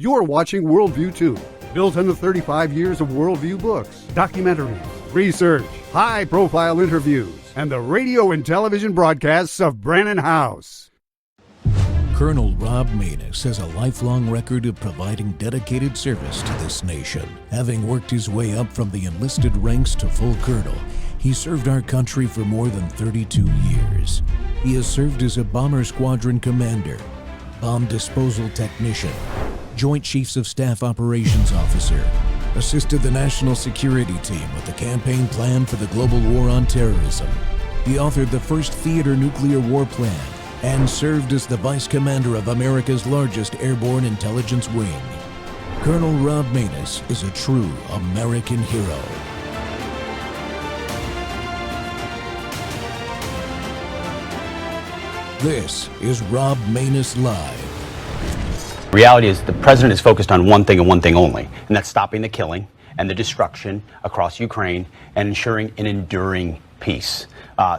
You're watching Worldview 2, built on the 35 years of Worldview books, documentaries, research, high-profile interviews, and the radio and television broadcasts of Brannon House. Colonel Rob Maness has a lifelong record of providing dedicated service to this nation. Having worked his way up from the enlisted ranks to full colonel, he served our country for more than 32 years. He has served as a bomber squadron commander, bomb disposal technician, Joint Chiefs of Staff Operations Officer, assisted the National Security Team with the campaign plan for the global war on terrorism. He authored the first theater nuclear war plan and served as the Vice Commander of America's largest airborne intelligence wing. Colonel Rob Maness is a true American hero. This is Rob Maness Live. Reality is the president is focused on one thing and one thing only, and that's stopping the killing and the destruction across Ukraine and ensuring an enduring peace.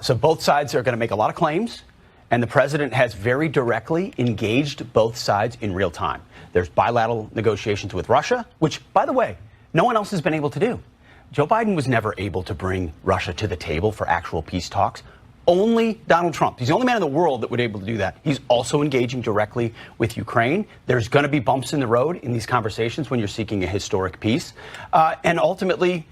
So both sides are going to make a lot of claims, and the president has very directly engaged both sides in real time. There's bilateral negotiations with Russia, which, by the way, no one else has been able to do. Joe Biden was never able to bring Russia to the table for actual peace talks. Only Donald Trump. He's the only man in the world that would be able to do that. He's also engaging directly with Ukraine. There's going to be bumps in the road in these conversations when you're seeking a historic peace. And ultimately,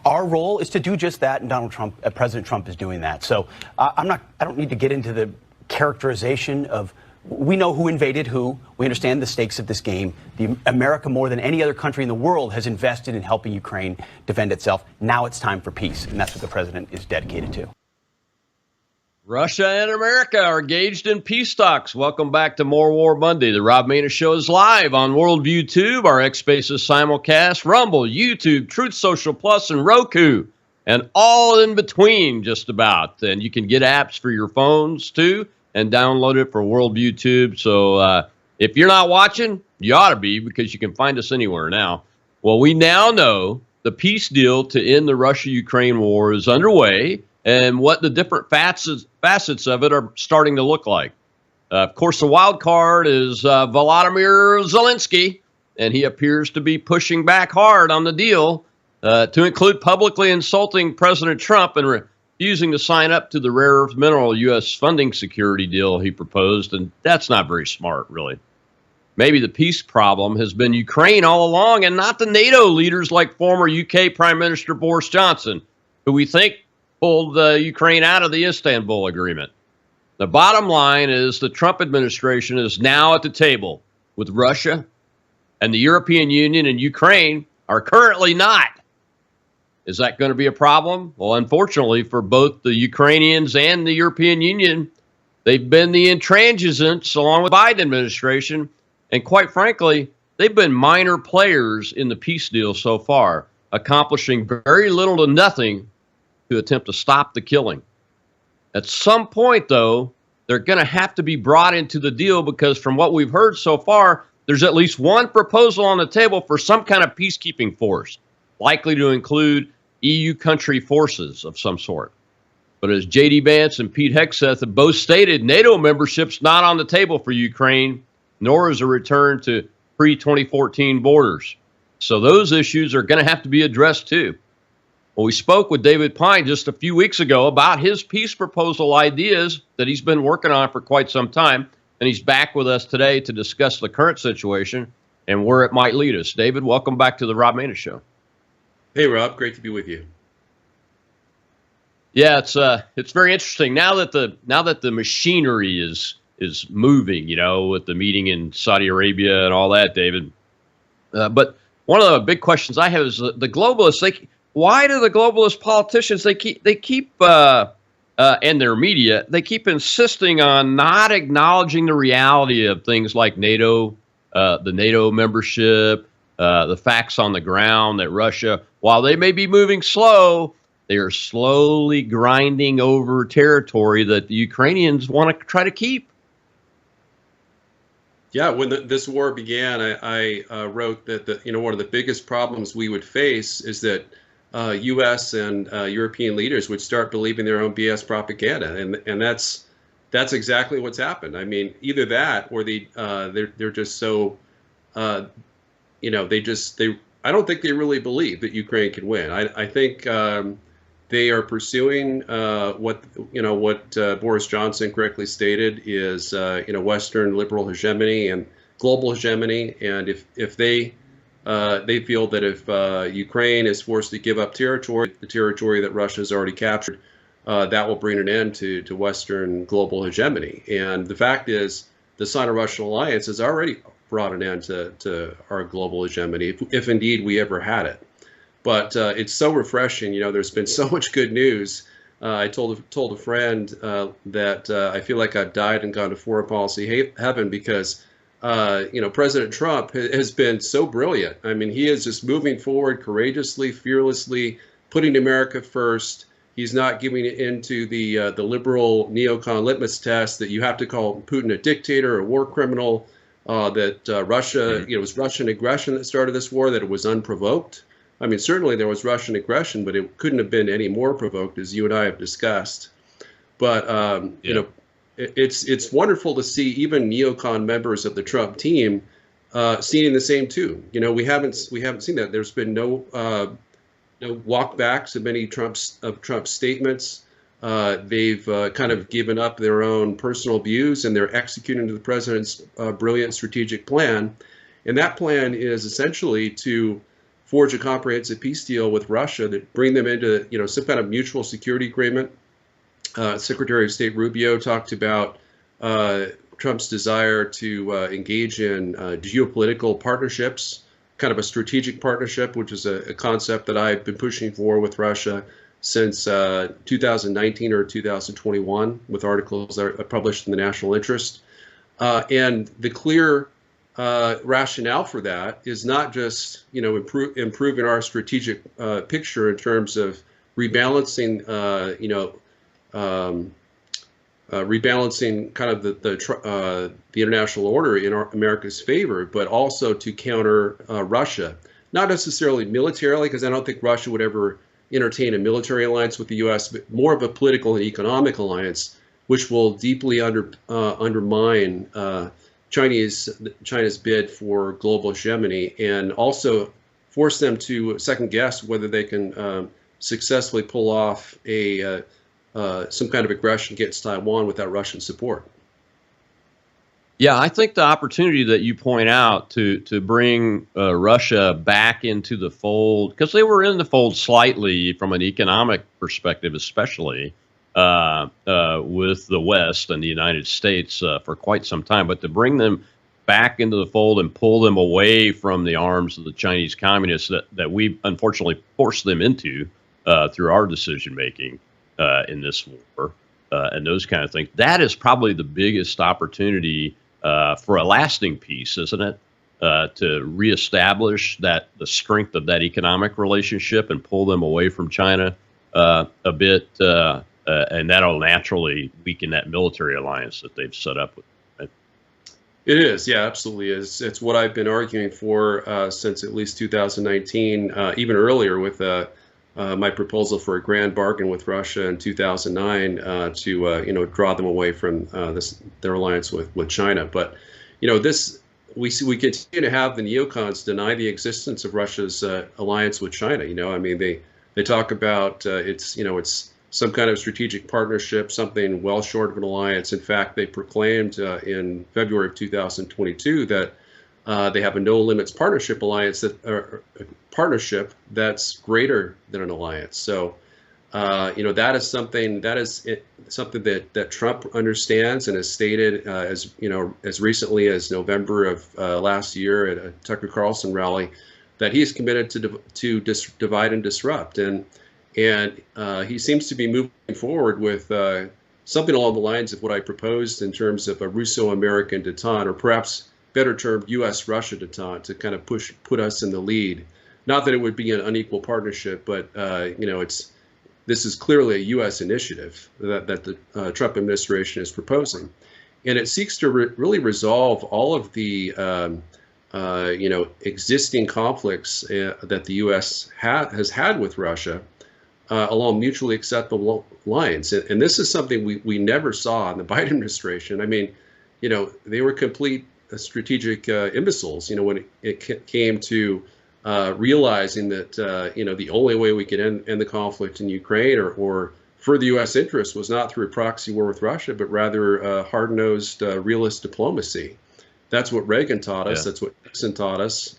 our role is to do just that, and President Trump is doing that. So I don't need to get into the characterization of, we know who invaded who. We understand the stakes of this game. America, more than any other country in the world, has invested in helping Ukraine defend itself. Now it's time for peace, and that's what the president is dedicated to. Russia and America are engaged in peace talks. Welcome back to More War Monday. The Rob Maness Show is live on Worldview Tube, our X Spaces simulcast, Rumble, YouTube, Truth Social Plus, and Roku, and all in between just about. And you can get apps for your phones too and download it for Worldview Tube. So if you're not watching, you ought to be, because you can find us anywhere now. Well, we now know the peace deal to end the Russia-Ukraine war is underway, and what the different facets of it are starting to look like. Of course, the wild card is Volodymyr Zelensky, and he appears to be pushing back hard on the deal to include publicly insulting President Trump and refusing to sign up to the rare earth mineral U.S. funding security deal he proposed, and that's not very smart, really. Maybe the peace problem has been Ukraine all along and not the NATO leaders like former UK Prime Minister Boris Johnson, who we think pulled Ukraine out of the Istanbul Agreement. The bottom line is the Trump administration is now at the table with Russia, and the European Union and Ukraine are currently not. Is that going to be a problem? Well, unfortunately for both the Ukrainians and the European Union, they've been the intransigents along with the Biden administration, and quite frankly, they've been minor players in the peace deal so far, accomplishing very little to nothing to attempt to stop the killing. At some point, though, they're going to have to be brought into the deal, because from what we've heard so far, there's at least one proposal on the table for some kind of peacekeeping force, likely to include EU country forces of some sort. But as J.D. Vance and Pete Hegseth have both stated, NATO membership's not on the table for Ukraine, nor is a return to pre-2014 borders. So those issues are going to have to be addressed too. Well, we spoke with David Pine just a few weeks ago about his peace proposal ideas that he's been working on for quite some time, and he's back with us today to discuss the current situation and where it might lead us. David, welcome back to the Rob Maness Show. Hey, Rob, great to be with you. Yeah, it's very interesting now that the machinery is moving, with the meeting in Saudi Arabia and all that, David. But one of the big questions I have is the globalists. Why do the globalist politicians, they keep and their media, they keep insisting on not acknowledging the reality of things like NATO, the NATO membership, the facts on the ground that Russia, while they may be moving slow, they are slowly grinding over territory that the Ukrainians want to try to keep. Yeah, when this war began, I wrote that one of the biggest problems we would face is that U.S. and European leaders would start believing their own BS propaganda, and that's exactly what's happened. I mean, either that or they're just so I don't think they really believe that Ukraine can win. I think they are pursuing what Boris Johnson correctly stated is Western liberal hegemony and global hegemony. And if they feel that if Ukraine is forced to give up territory, the territory that Russia has already captured, that will bring an end to Western global hegemony. And the fact is, the Sino-Russian alliance has already brought an end to our global hegemony, if indeed we ever had it. But it's so refreshing. There's been so much good news. I told a friend that I feel like I've died and gone to foreign policy heaven because President Trump has been so brilliant. I mean, he is just moving forward courageously, fearlessly, putting America first. He's not giving it into the liberal neocon litmus test that you have to call Putin a dictator, a war criminal, that Russia, it was Russian aggression that started this war, that it was unprovoked. I mean, certainly there was Russian aggression, but it couldn't have been any more provoked, as you and I have discussed. But it's wonderful to see even neocon members of the Trump team singing the same tune. We haven't seen that. There's been no walkbacks of many Trump's statements. They've kind of given up their own personal views, and they're executing the president's brilliant strategic plan. And that plan is essentially to forge a comprehensive peace deal with Russia that bring them into some kind of mutual security agreement. Secretary of State Rubio talked about Trump's desire to engage in geopolitical partnerships, kind of a strategic partnership, which is a concept that I've been pushing for with Russia since 2019 or 2021 with articles that are published in the National Interest. And the clear rationale for that is not just improving our strategic picture in terms of rebalancing rebalancing kind of the international order in America's favor, but also to counter Russia, not necessarily militarily, because I don't think Russia would ever entertain a military alliance with the U.S., but more of a political and economic alliance, which will deeply undermine China's bid for global hegemony, and also force them to second guess whether they can successfully pull off some kind of aggression against Taiwan without Russian support. Yeah, I think the opportunity that you point out to bring Russia back into the fold, because they were in the fold slightly from an economic perspective, especially with the West and the United States for quite some time, but to bring them back into the fold and pull them away from the arms of the Chinese communists that we unfortunately forced them into through our decision making in this war and those kind of things. That is probably the biggest opportunity for a lasting peace, isn't it? To reestablish the strength of that economic relationship and pull them away from China a bit, and that'll naturally weaken that military alliance that they've set up with. Right? It is, yeah, absolutely is. It's what I've been arguing for since at least 2019, even earlier with my proposal for a grand bargain with Russia in 2009 to draw them away from their alliance with China. But we continue to have the neocons deny the existence of Russia's alliance with China. I mean, they talk about it's some kind of strategic partnership, something well short of an alliance. In fact, they proclaimed in February of 2022 that they have a no limits partnership alliance partnership that's greater than an alliance. So, that is something that Trump understands and has stated as recently as November of last year at a Tucker Carlson rally, that he's committed to divide and disrupt, and he seems to be moving forward with something along the lines of what I proposed in terms of a Russo-American détente, or perhaps better termed U.S.-Russia détente, to kind of put us in the lead. Not that it would be an unequal partnership, but this is clearly a U.S. initiative that the Trump administration is proposing, and it seeks to really resolve all of the existing conflicts that the U.S. has had with Russia along mutually acceptable lines. And this is something we never saw in the Biden administration. I mean, they were complete strategic imbeciles. When it came to realizing that the only way we could end the conflict in Ukraine or for the U.S. interest was not through a proxy war with Russia, but rather hard-nosed realist diplomacy. That's what Reagan taught us. Yeah. That's what Nixon taught us.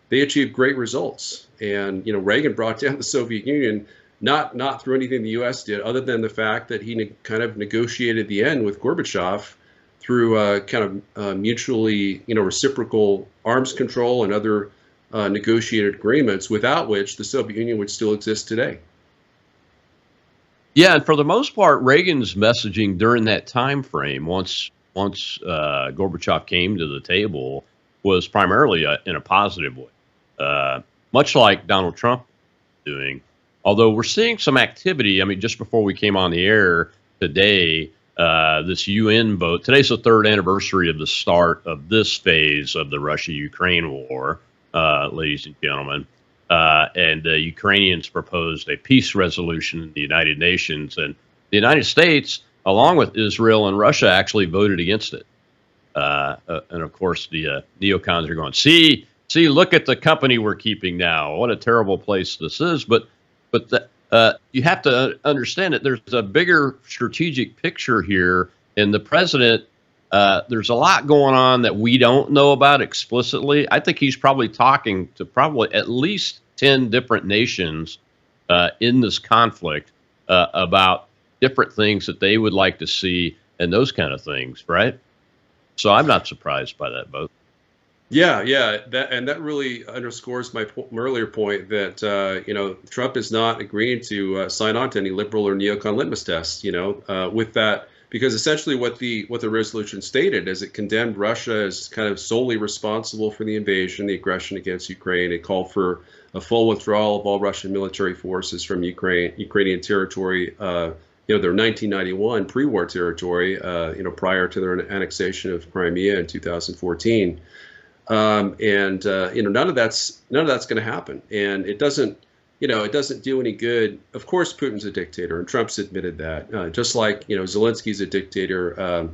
They achieved great results, and Reagan brought down the Soviet Union not through anything the U.S. did, other than the fact that he kind of negotiated the end with Gorbachev through kind of mutually reciprocal arms control and other negotiated agreements, without which the Soviet Union would still exist today. Yeah, and for the most part, Reagan's messaging during that time frame, once Gorbachev came to the table, was primarily in a positive way, much like Donald Trump is doing. Although we're seeing some activity. I mean, just before we came on the air today, this UN vote. Today's the third anniversary of the start of this phase of the Russia-Ukraine war, ladies and gentlemen. And the Ukrainians proposed a peace resolution in the United Nations, and the United States, along with Israel and Russia, actually voted against it. And of course, the neocons are going, see, look at the company we're keeping now. What a terrible place this is. But you have to understand that there's a bigger strategic picture here, and the president. There's a lot going on that we don't know about explicitly. I think he's probably talking to probably at least 10 different nations in this conflict about different things that they would like to see and those kind of things, right? So I'm not surprised by that vote. Yeah, that really underscores my earlier point that Trump is not agreeing to sign on to any liberal or neocon litmus tests. With that. Because essentially what the resolution stated is it condemned Russia as kind of solely responsible for the invasion, the aggression against Ukraine. It called for a full withdrawal of all Russian military forces from Ukrainian territory, their 1991 pre-war territory, prior to their annexation of Crimea in 2014. None of that's going to happen, and it doesn't. It doesn't do any good. Of course, Putin's a dictator, and Trump's admitted that. Just like Zelensky's a dictator.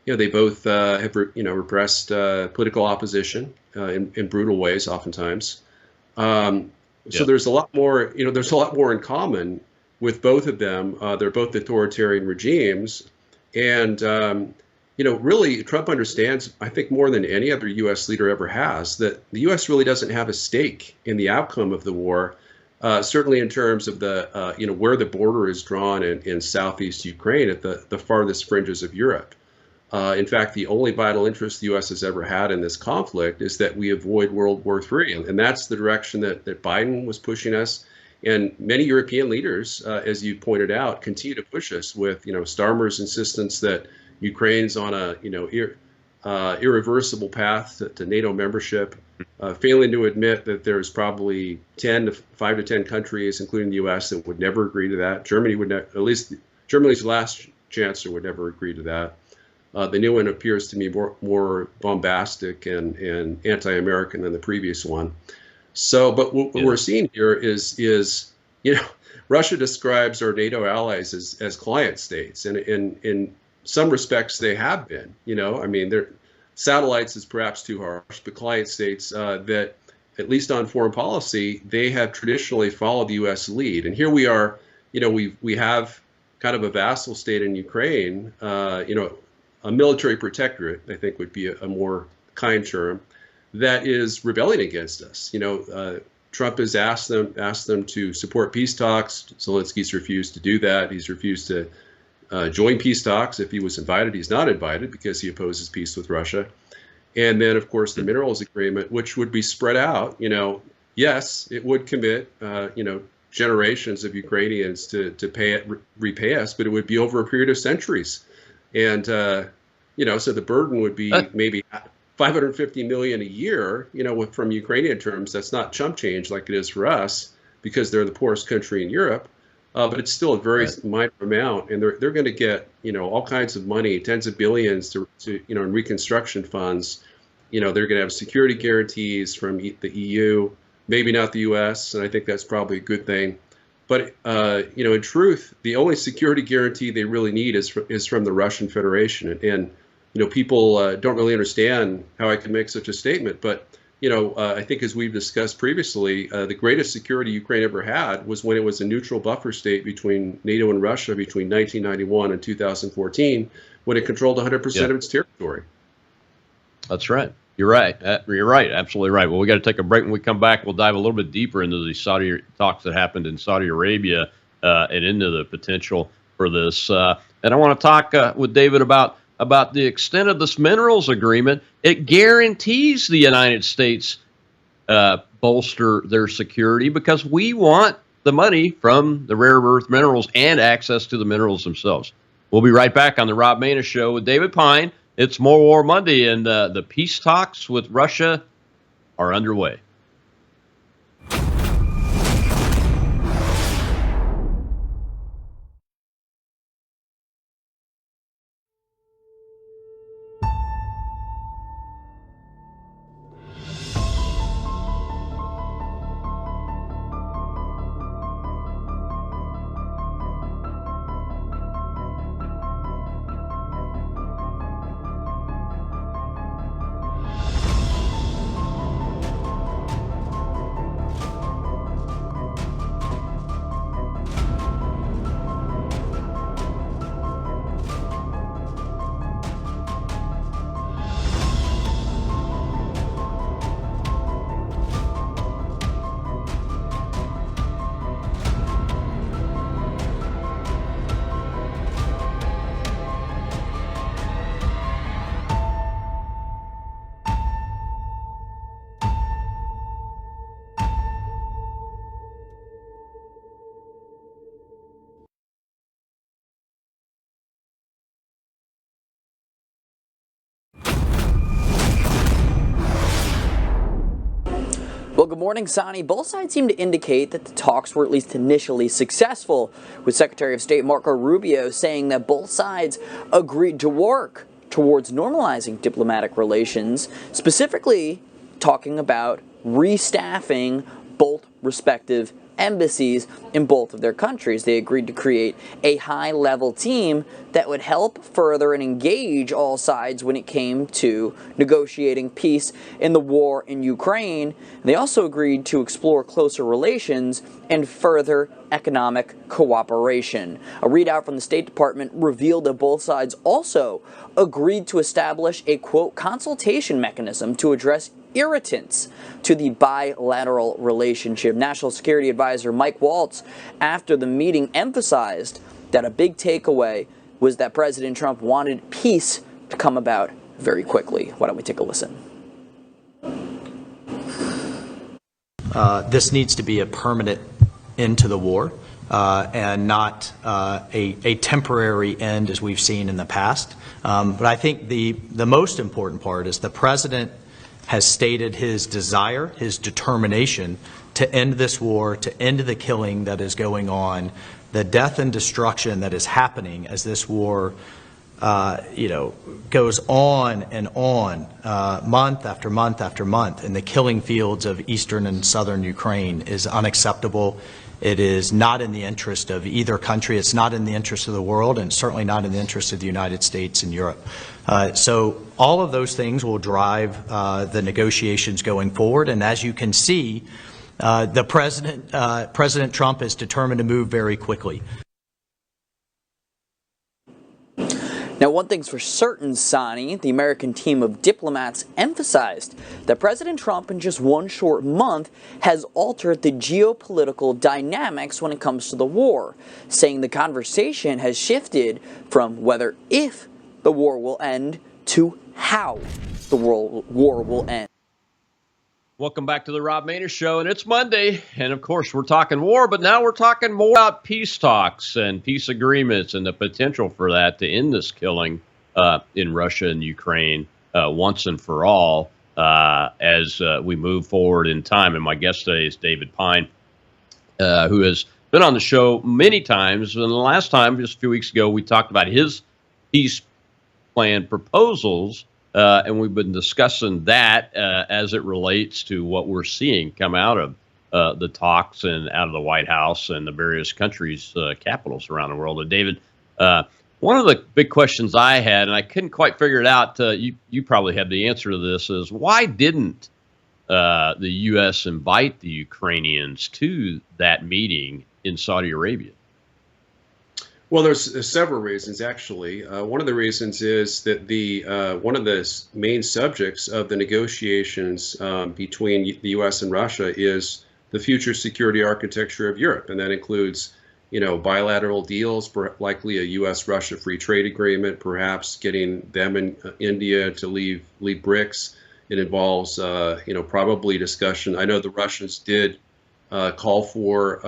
They both have repressed political opposition in brutal ways, oftentimes. So there's a lot more. There's a lot more in common with both of them. They're both authoritarian regimes, and really, Trump understands, I think, more than any other U.S. leader ever has, that the U.S. really doesn't have a stake in the outcome of the war. Certainly in terms of the, where the border is drawn in southeast Ukraine at the farthest fringes of Europe. In fact, the only vital interest the U.S. has ever had in this conflict is that we avoid World War III. And that's the direction that Biden was pushing us. And many European leaders, as you pointed out, continue to push us with, Starmer's insistence that Ukraine's on a, irreversible path to NATO membership. Failing to admit that there's probably 5 to 10 countries, including the U.S., that would never agree to that. Germany would at least Germany's last chancellor would never agree to that. The new one appears to me more bombastic and anti-American than the previous one. So, but what we're seeing here is Russia describes our NATO allies as client states, and in some respects they have been. They're satellites is perhaps too harsh, but client states that, at least on foreign policy, they have traditionally followed the U.S. lead. And here we are, we have kind of a vassal state in Ukraine, a military protectorate, I think would be a more kind term, that is rebelling against us. Trump has asked them to support peace talks. Zelensky's refused to do that. He's refused to join peace talks. If he was invited, he's not invited because he opposes peace with Russia. And then, of course, the minerals agreement, which would be spread out. Yes, it would commit, generations of Ukrainians to repay us, but it would be over a period of centuries. And, so the burden would be maybe $550 million a year, from Ukrainian terms. That's not chump change like it is for us because they're the poorest country in Europe. But it's still a very minor amount, and they're going to get all kinds of money, tens of billions to in reconstruction funds. They're going to have security guarantees from the EU, maybe not the U.S., and I think that's probably a good thing. But in truth, the only security guarantee they really need is from the Russian Federation, and people don't really understand how I can make such a statement. But I think, as we've discussed previously, the greatest security Ukraine ever had was when it was a neutral buffer state between NATO and Russia between 1991 and 2014, when it controlled 100% of its territory. That's right. You're right. You're right. Absolutely right. Well, we got to take a break. When we come back, we'll dive a little bit deeper into the Saudi talks that happened in Saudi Arabia and into the potential for this. And I want to talk with David about the extent of this minerals agreement. It guarantees the United States bolster their security because we want the money from the rare earth minerals and access to the minerals themselves. We'll be right back on the Rob Maness Show with David Pine. It's More War Monday, and the peace talks with Russia are underway. Well, good morning, Sonny. Both sides seem to indicate that the talks were at least initially successful, with Secretary of State Marco Rubio saying that both sides agreed to work towards normalizing diplomatic relations, specifically talking about restaffing both respective embassies in both of their countries. They agreed to create a high-level team that would help further and engage all sides when it came to negotiating peace in the war in Ukraine. They also agreed to explore closer relations and further economic cooperation. A readout from the State Department revealed that both sides also agreed to establish a, quote, consultation mechanism to address irritants to the bilateral relationship. National Security Advisor Mike Waltz, after the meeting, emphasized that a big takeaway was that President Trump wanted peace to come about very quickly. Why don't we take a listen? This needs to be a permanent end to the war and not a temporary end as we've seen in the past. But I think the most important part is the President has stated his desire, his determination to end this war, to end the killing that is going on, the death and destruction that is happening as this war goes on and on, month after month after month, in the killing fields of eastern and southern Ukraine is unacceptable. It is not in the interest of either country. It's not in the interest of the world, and certainly not in the interest of the United States and Europe. So all of those things will drive the negotiations going forward. And as you can see, President Trump is determined to move very quickly. Now, one thing's for certain, Sonny, the American team of diplomats emphasized that President Trump, in just one short month, has altered the geopolitical dynamics when it comes to the war, saying the conversation has shifted from whether if the war will end to how the war will end. Welcome back to the Rob Maness Show, and it's Monday, and of course we're talking war, but now we're talking more about peace talks and peace agreements and the potential for that to end this killing in Russia and Ukraine once and for all as we move forward in time. And my guest today is David Pine, who has been on the show many times, and the last time, just a few weeks ago, we talked about his peace plan proposals. And we've been discussing that as it relates to what we're seeing come out of the talks and out of the White House and the various countries' capitals around the world. And David, One of the big questions I had, and I couldn't quite figure it out, you probably have the answer to this, is why didn't the U.S. invite the Ukrainians to that meeting in Saudi Arabia? Well, there's several reasons, actually. One of the reasons is that one of the main subjects of the negotiations between the U.S. and Russia is the future security architecture of Europe, and that includes, bilateral deals, likely a U.S.-Russia free trade agreement, perhaps getting them and India to leave BRICS. It involves, probably discussion. I know the Russians did call for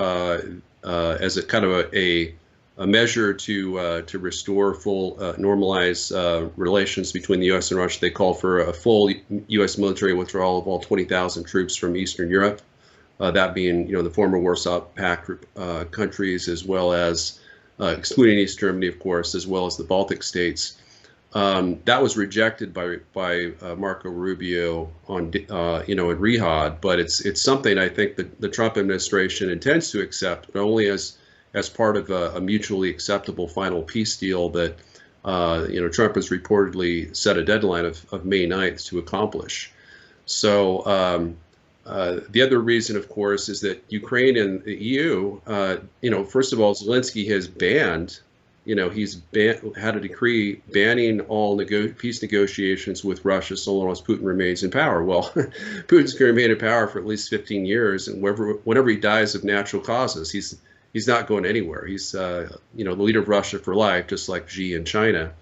as a kind of a measure to restore full normalized relations between the U.S. and Russia. They called for a full U.S. military withdrawal of all 20,000 troops from Eastern Europe, that being the former Warsaw Pact countries, as well as excluding East Germany, of course, as well as the Baltic states. That was rejected by Marco Rubio in Riyadh, but it's something I think that the Trump administration intends to accept, but only as part of a mutually acceptable final peace deal that Trump has reportedly set a deadline of May 9th to accomplish. So the other reason, of course, is that Ukraine and the EU, first of all, Zelensky has banned, had a decree banning all peace negotiations with Russia so long as Putin remains in power. Well, Putin's going to remain in power for at least 15 years, and whenever he dies of natural causes, he's not going anywhere. He's the leader of Russia for life, just like Xi in China.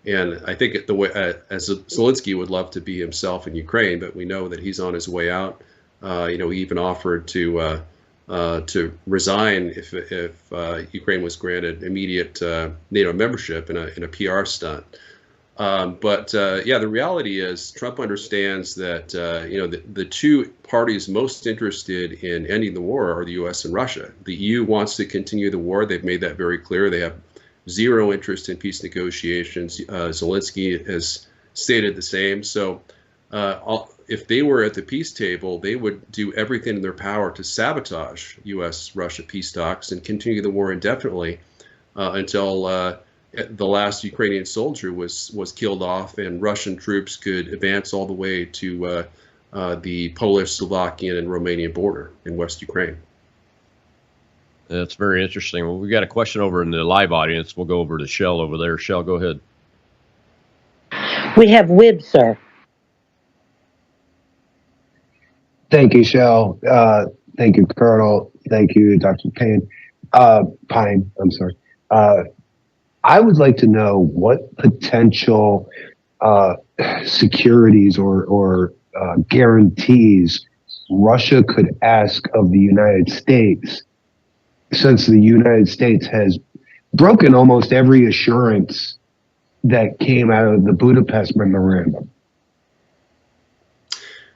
And I think the way as Zelensky would love to be himself in Ukraine, but we know that he's on his way out. He even offered to resign if Ukraine was granted immediate NATO membership in a PR stunt. The reality is Trump understands that the two parties most interested in ending the war are the U.S. and Russia. The EU wants to continue the war. They've made that very clear. They have zero interest in peace negotiations. Zelensky has stated the same. So if they were at the peace table, they would do everything in their power to sabotage U.S.-Russia peace talks and continue the war indefinitely until the last Ukrainian soldier was killed off and Russian troops could advance all the way to the Polish, Slovakian, and Romanian border in West Ukraine. That's very interesting. Well, we've got a question over in the live audience. We'll go over to Shell over there. Shell, go ahead. We have Wib, sir. Thank you, Shell. Thank you, Colonel. Thank you, Dr. Payne. Pine, I'm sorry. I would like to know what potential securities or guarantees Russia could ask of the United States, since the United States has broken almost every assurance that came out of the Budapest Memorandum.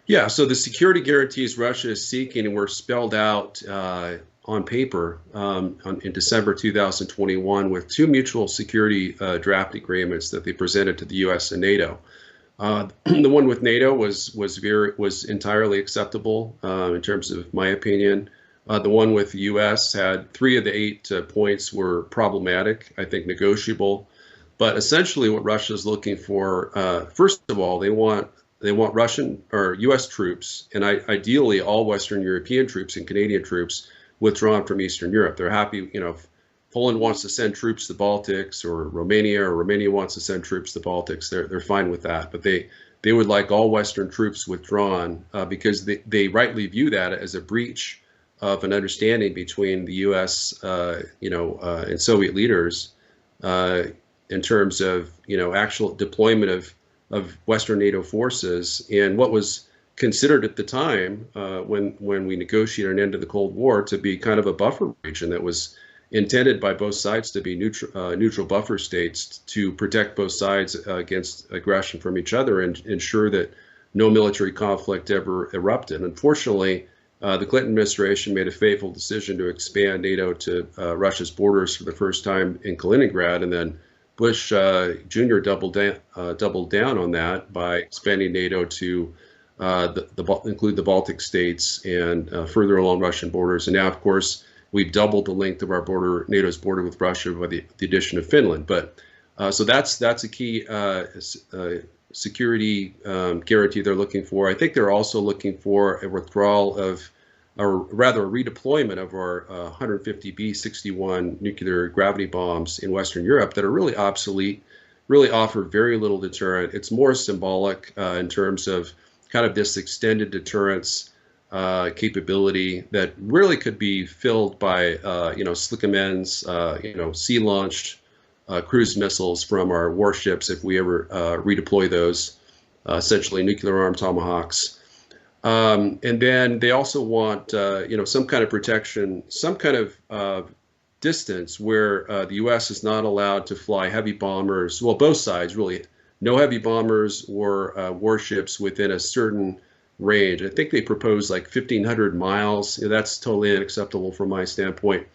Yeah, so the security guarantees Russia is seeking were spelled out on paper in December 2021 with two mutual security draft agreements that they presented to the U.S. and NATO. The one with NATO was entirely acceptable in terms of my opinion. The one with the U.S. had 3 of the 8 points were problematic, I think negotiable. But essentially what Russia is looking for, first of all, they want Russian or U.S. troops, and ideally all Western European troops and Canadian troops withdrawn from Eastern Europe. They're happy, if Poland wants to send troops to the Baltics, or Romania wants to send troops to the Baltics, they're fine with that. But they would like all Western troops withdrawn because they rightly view that as a breach of an understanding between the U.S. And Soviet leaders in terms of actual deployment of Western NATO forces, and what was considered at the time when we negotiated an end to the Cold War to be kind of a buffer region that was intended by both sides to be neutral buffer states to protect both sides against aggression from each other and ensure that no military conflict ever erupted. Unfortunately, the Clinton administration made a fateful decision to expand NATO to Russia's borders for the first time in Kaliningrad, and then Bush Jr. doubled down on that by expanding NATO to include the Baltic states and further along Russian borders. And now, of course, we've doubled the length of our border, NATO's border with Russia, by the addition of Finland. But So that's a key security guarantee they're looking for. I think they're also looking for a withdrawal of, or rather a redeployment of our 150 B-61 nuclear gravity bombs in Western Europe that are really obsolete, really offer very little deterrent. It's more symbolic in terms of kind of this extended deterrence capability that really could be filled by, Slickamens, sea-launched cruise missiles from our warships if we ever redeploy those, essentially nuclear-armed Tomahawks. And then they also want, some kind of protection, some kind of distance where the U.S. is not allowed to fly heavy bombers. Well, both sides really, no heavy bombers or warships within a certain range. I think they propose like 1,500 miles. That's totally unacceptable from my standpoint.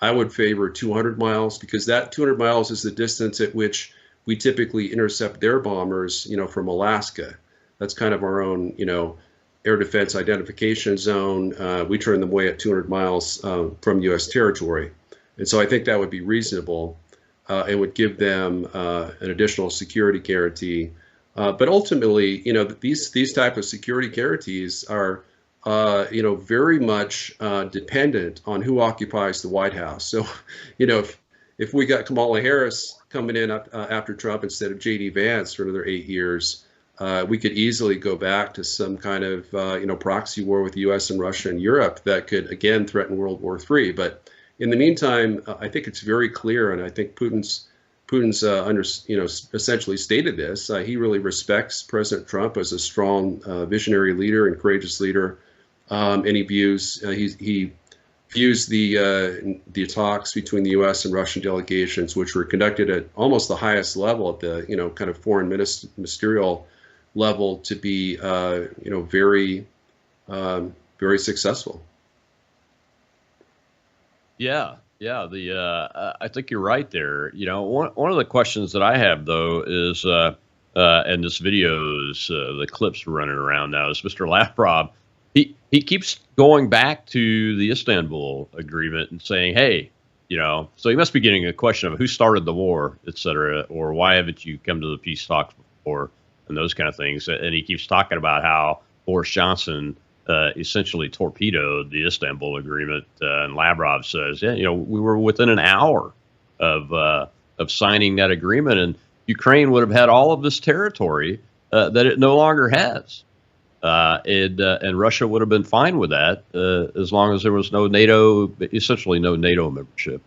I would favor 200 miles because that 200 miles is the distance at which we typically intercept their bombers, from Alaska. That's kind of our own, air defense identification zone. We turn them away at 200 miles from U.S. territory. And so I think that would be reasonable and would give them an additional security guarantee. But ultimately, these type of security guarantees are, very much dependent on who occupies the White House. So, if we got Kamala Harris coming in after Trump instead of J.D. Vance for another 8 years, we could easily go back to some kind of, proxy war with the U.S. and Russia and Europe that could, again, threaten World War III. But in the meantime, I think it's very clear, and I think Putin's essentially stated this. He really respects President Trump as a strong, visionary leader and courageous leader, and he views the talks between the U.S. and Russian delegations, which were conducted at almost the highest level, at the kind of foreign ministerial level, to be very very successful. Yeah. I think you're right there. One of the questions that I have though is, and this videos, the clips running around now, is Mr. Lavrov. He keeps going back to the Istanbul Agreement and saying, hey, so he must be getting a question of who started the war, et cetera, or why haven't you come to the peace talks before, and those kind of things. And he keeps talking about how Boris Johnson essentially torpedoed the Istanbul Agreement, and Lavrov says, we were within an hour of signing that agreement, and Ukraine would have had all of this territory that it no longer has, and Russia would have been fine with that as long as there was essentially no NATO membership,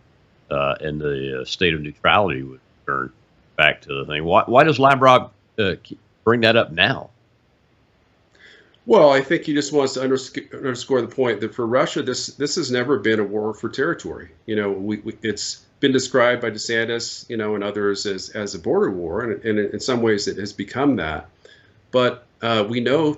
and the state of neutrality would return back to the thing. Why does Lavrov bring that up now? Well, I think he just wants to underscore the point that for Russia, this has never been a war for territory. It's been described by DeSantis, and others as a border war, and in some ways it has become that. But we know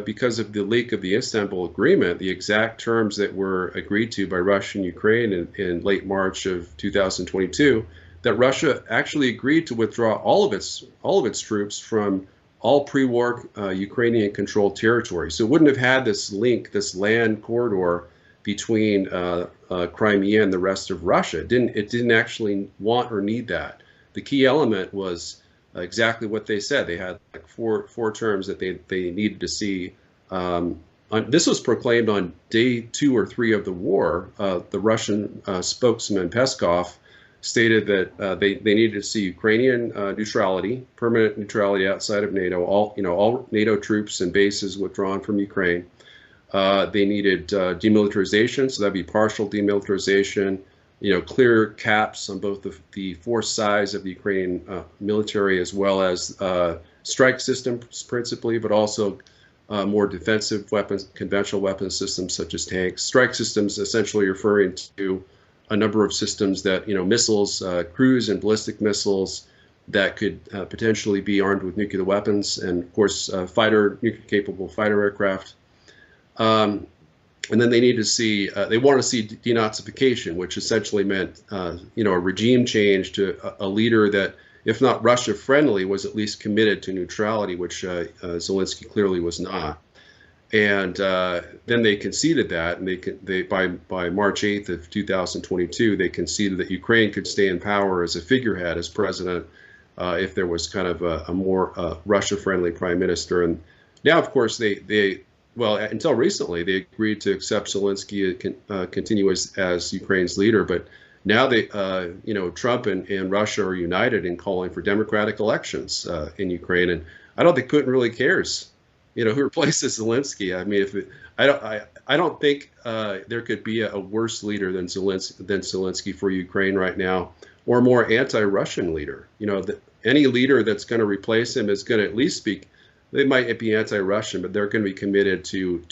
because of the leak of the Istanbul Agreement, the exact terms that were agreed to by Russia and Ukraine in late March of 2022, that Russia actually agreed to withdraw all of its troops from all pre-war Ukrainian-controlled territory. So it wouldn't have had this link, this land corridor between Crimea and the rest of Russia. It didn't actually want or need that. The key element was exactly what they said. They had like four terms that they needed to see. This was proclaimed on day 2 or 3 of the war. The Russian spokesman Peskov stated that they needed to see Ukrainian neutrality, permanent neutrality outside of NATO, all NATO troops and bases withdrawn from Ukraine. They needed demilitarization, so that'd be partial demilitarization, clear caps on both the force size of the Ukrainian military, as well as strike systems principally, but also more defensive weapons, conventional weapons systems such as tanks. Strike systems essentially referring to a number of systems that, missiles, cruise and ballistic missiles that could potentially be armed with nuclear weapons, and of course, nuclear-capable fighter aircraft. And then they want to see denazification, which essentially meant, a regime change to a leader that, if not Russia-friendly, was at least committed to neutrality, which Zelensky clearly was not. And then they conceded that, and they by March 8th of 2022, they conceded that Ukraine could stay in power as a figurehead, as president, if there was kind of a more Russia-friendly prime minister. And now, of course, well, until recently, they agreed to accept Zelensky continue as Ukraine's leader. But now Trump and Russia are united in calling for democratic elections in Ukraine. And I don't think Putin really cares, who replaces Zelensky. I mean, I don't think there could be a worse leader than Zelensky for Ukraine right now, or a more anti-Russian leader. Any leader that's going to replace him is going to at least speak. They might be anti-Russian, but they're going to be committed to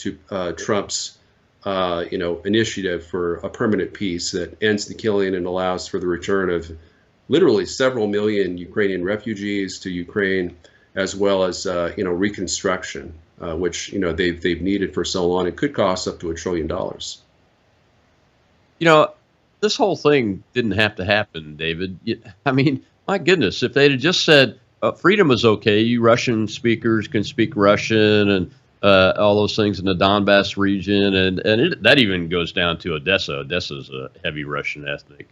Trump's initiative for a permanent peace that ends the killing and allows for the return of literally several million Ukrainian refugees to Ukraine, as well as reconstruction, which they've needed for so long. It could cost up to $1 trillion. This whole thing didn't have to happen, David. I mean, my goodness, if they'd have just said freedom is okay, you Russian speakers can speak Russian and all those things in the Donbass region, and that even goes down to Odessa. Odessa's a heavy Russian ethnic.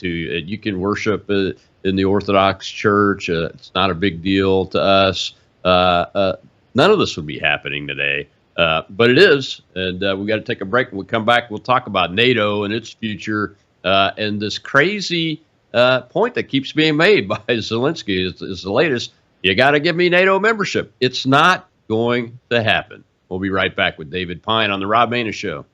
You can worship in the Orthodox Church. It's not a big deal to us. None of this would be happening today, but it is. And we got to take a break. When we come back, we'll talk about NATO and its future and this crazy point that keeps being made by Zelensky is the latest. You got to give me NATO membership. It's not going to happen. We'll be right back with David Pine on the Rob Maness Show.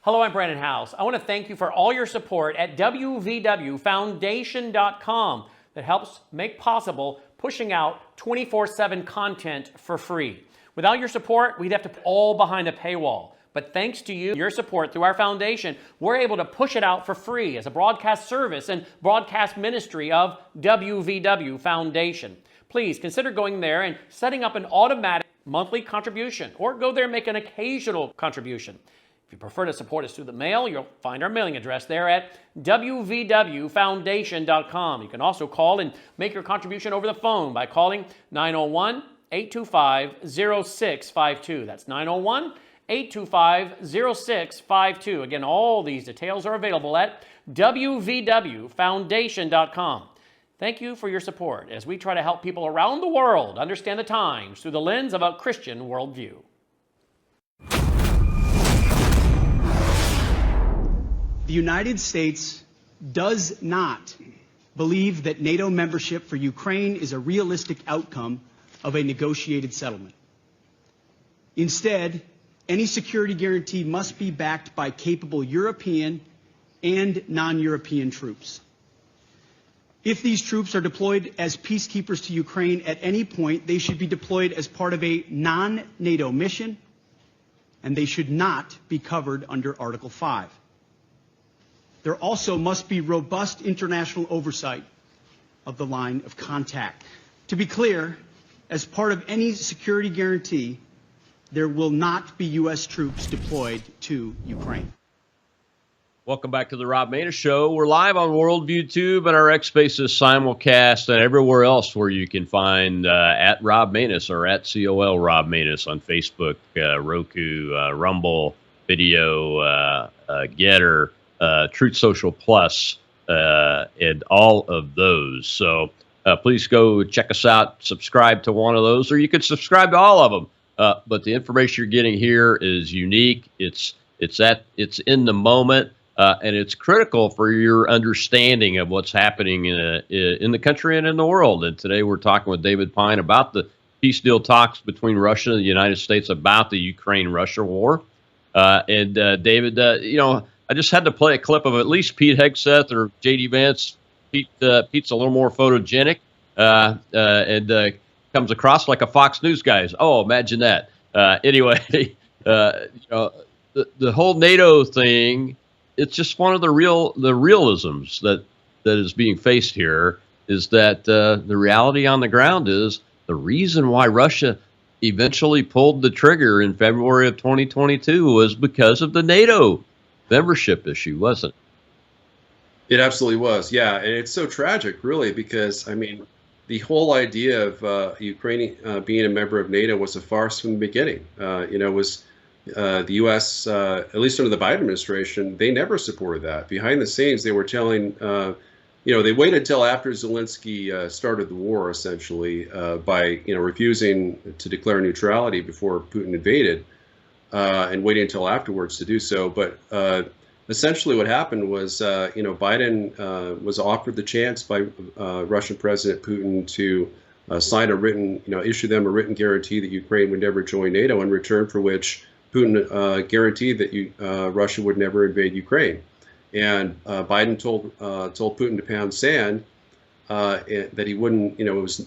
Hello, I'm Brandon House. I want to thank you for all your support at wvwfoundation.com that helps make possible pushing out 24/7 content for free. Without your support, we'd have to put all behind a paywall. But thanks to you, your support through our foundation, we're able to push it out for free as a broadcast service and broadcast ministry of WVW Foundation. Please consider going there and setting up an automatic monthly contribution, or go there and make an occasional contribution. If you prefer to support us through the mail, you'll find our mailing address there at wvwfoundation.com. You can also call and make your contribution over the phone by calling 901-825-0652. That's 901-825-0652. Again, all these details are available at wvwfoundation.com. Thank you for your support as we try to help people around the world understand the times through the lens of a Christian worldview. The United States does not believe that NATO membership for Ukraine is a realistic outcome of a negotiated settlement. Instead, any security guarantee must be backed by capable European and non-European troops. If these troops are deployed as peacekeepers to Ukraine at any point, they should be deployed as part of a non-NATO mission, and they should not be covered under Article 5. There also must be robust international oversight of the line of contact. To be clear, as part of any security guarantee, there will not be U.S. troops deployed to Ukraine. Welcome back to the Rob Maness Show. We're live on Worldview Tube and our X Spaces simulcast and everywhere else where you can find at Rob Maness or at COL Rob Maness on Facebook, Roku, Rumble, Video, Getter, Truth Social Plus, and all of those. So please go check us out, subscribe to one of those, or you could subscribe to all of them. But the information you're getting here is unique. It's in the moment, and it's critical for your understanding of what's happening in the country and in the world. And today we're talking with David Pine about the peace deal talks between Russia and the United States about the Ukraine-Russia war. And David, I just had to play a clip of at least Pete Hegseth or J.D. Vance. Pete's a little more photogenic and comes across like a Fox News guy. Oh, imagine that. Anyway, the whole NATO thing, it's just one of the realisms that is being faced here is that the reality on the ground is the reason why Russia eventually pulled the trigger in February of 2022 was because of the NATO membership issue, wasn't it? It absolutely was, yeah. And it's so tragic, really, because, I mean, the whole idea of Ukraine being a member of NATO was a farce from the beginning. It was the U.S., at least under the Biden administration, they never supported that. Behind the scenes, they were telling, they waited until after Zelensky started the war, essentially, by refusing to declare neutrality before Putin invaded, and waiting until afterwards to do so. But essentially, what happened was, Biden was offered the chance by Russian President Putin to sign a written, issue them a written guarantee that Ukraine would never join NATO, in return for which Putin guaranteed that Russia would never invade Ukraine. And Biden told Putin to pound sand, that he wouldn't. It's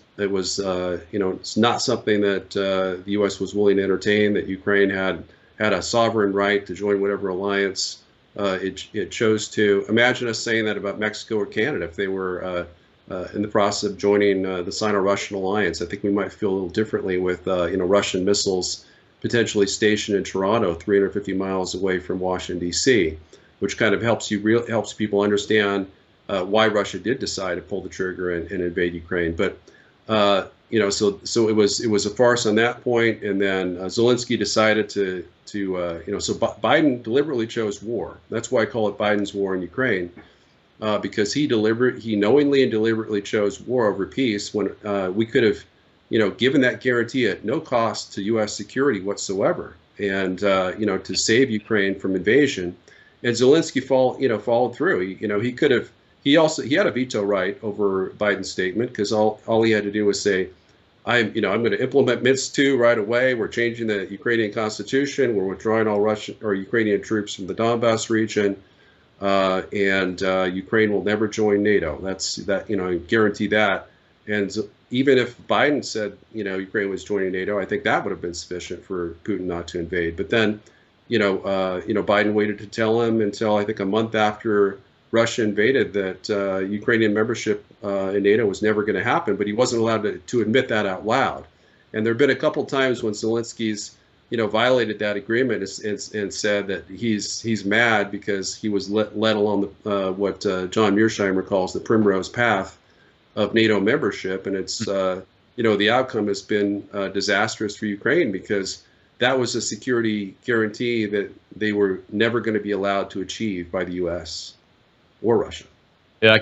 not something that the U.S. was willing to entertain. That Ukraine had a sovereign right to join whatever alliance it chose to. Imagine us saying that about Mexico or Canada if they were in the process of joining the Sino-Russian alliance. I think we might feel a little differently with Russian missiles potentially stationed in Toronto, 350 miles away from Washington, D.C., which kind of helps people understand why Russia did decide to pull the trigger and invade Ukraine. But so it was a farce on that point, and then Zelensky decided so Biden deliberately chose war. That's why I call it Biden's war in Ukraine, because he knowingly and deliberately chose war over peace when we could have given that guarantee at no cost to U.S. security whatsoever, and to save Ukraine from invasion. And Zelensky followed through. He could have. He had a veto right over Biden's statement, because all he had to do was say, I'm going to implement Minsk II right away. We're changing the Ukrainian constitution. We're withdrawing all Russian or Ukrainian troops from the Donbass region, and Ukraine will never join NATO. Guarantee that. And even if Biden said, Ukraine was joining NATO, I think that would have been sufficient for Putin not to invade. But then, Biden waited to tell him until I think a month after Russia invaded that Ukrainian membership in NATO was never going to happen, but he wasn't allowed to admit that out loud. And there have been a couple times when Zelensky's, violated that agreement and said that he's mad because he was led along what John Mearsheimer calls the primrose path of NATO membership, and it's the outcome has been disastrous for Ukraine, because that was a security guarantee that they were never going to be allowed to achieve by the U.S. or Russia. Yeah, I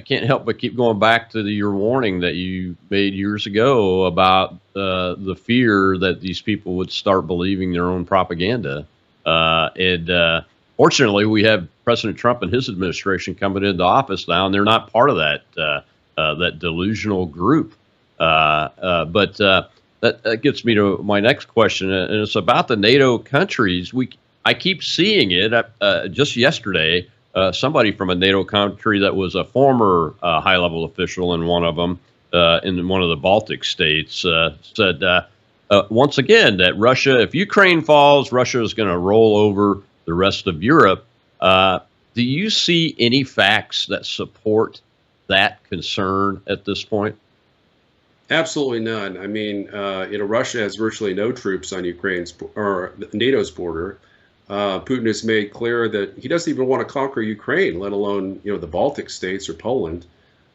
can't help but keep going back to your warning that you made years ago about the fear that these people would start believing their own propaganda. And fortunately, we have President Trump and his administration coming into office now, and they're not part of that delusional group. But that gets me to my next question, and it's about the NATO countries. I keep seeing it. Just yesterday, somebody from a NATO country that was a former high-level official in one of them, in one of the Baltic states, said once again that if Ukraine falls, Russia is going to roll over the rest of Europe. Do you see any facts that support that concern at this point? Absolutely none. I mean, Russia has virtually no troops on Ukraine's or NATO's border. Putin has made clear that he doesn't even want to conquer Ukraine, let alone the Baltic states or Poland.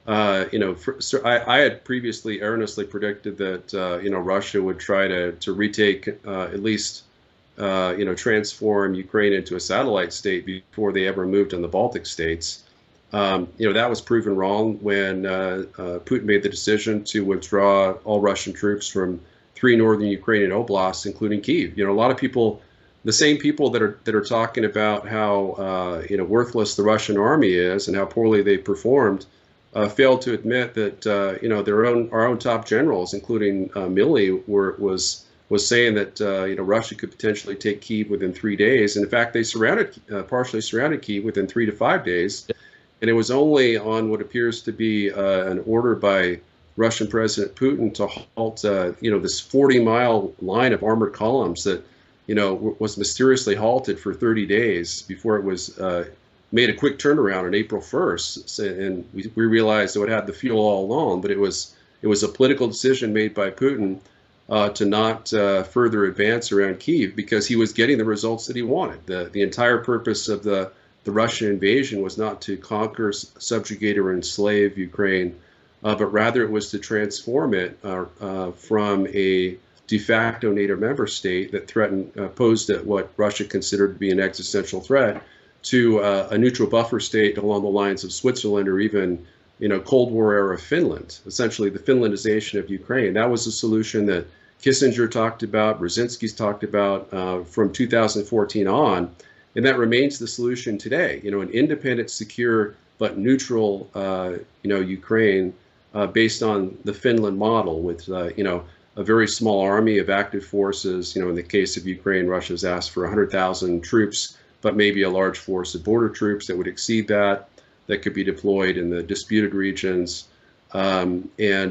I had previously earnestly predicted that Russia would try to retake at least transform Ukraine into a satellite state before they ever moved on the Baltic states. That was proven wrong when Putin made the decision to withdraw all Russian troops from 3 northern Ukrainian oblasts, including Kyiv. A lot of people, the same people that are talking about how worthless the Russian army is and how poorly they performed, failed to admit that our own top generals, including Milley, was saying that Russia could potentially take Kyiv within 3 days. And in fact, they partially surrounded Kyiv within 3 to 5 days. And it was only on what appears to be an order by Russian President Putin to halt, this 40-mile line of armored columns that, was mysteriously halted for 30 days before it was made a quick turnaround on April 1st. And we realized it had the fuel all along, but it was a political decision made by Putin to not further advance around Kyiv because he was getting the results that he wanted. The entire purpose of the Russian invasion was not to conquer, subjugate, or enslave Ukraine, but rather it was to transform it from a de facto NATO member state that posed at what Russia considered to be an existential threat to a neutral buffer state along the lines of Switzerland or even, Cold War era Finland, essentially the Finlandization of Ukraine. That was a solution that Kissinger talked about, Brzezinski's talked about from 2014 on, and that remains the solution today. An independent, secure, but neutral, Ukraine based on the Finland model with, a very small army of active forces. In the case of Ukraine, Russia's asked for 100,000 troops, but maybe a large force of border troops that would exceed that could be deployed in the disputed regions. That